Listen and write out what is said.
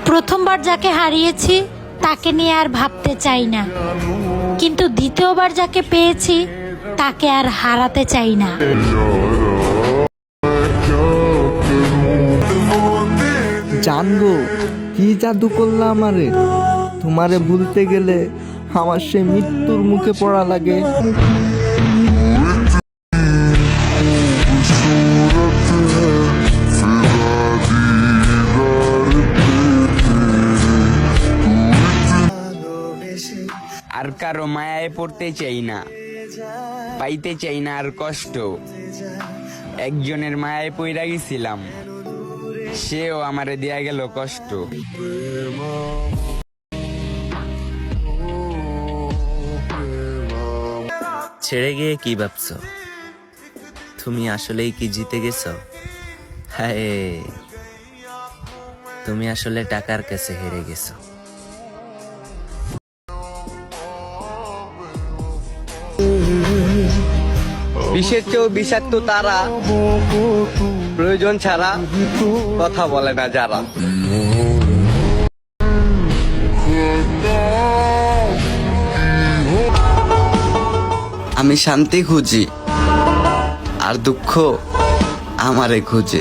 প্রথমবার যাকে হারিয়েছি তাকে নিয়ে আর ভাবতে চাই না, কিন্তু দ্বিতীয়বার যাকে পেয়েছি তাকে আর হারাতে চাই না। জানগো কি জাদু করলা আমারে, তোমারে ভুলতে গেলে আমার সে মৃত্যুর মুখে পড়া লাগে। আর কারো মায়ায় পড়তে চাই না, পাইতে চাই না আর কষ্ট। একজনের মায়ায় পইরা গেছিলাম, সেও আমারে দিয়া গেল কষ্ট। ছেড়ে গিয়ে কি ভাবছো? তুমি আসলেই কি জিতে গেছো? হ্যাঁ, তুমি আসলে টাকার কাছে হেরে গেছো। বিষের চেয়েও বিষাক্ত তারা, প্রয়োজন ছাড়া কথা বলে না যারা। আমি শান্তি খুঁজি আর দুঃখ আমারে খুঁজে।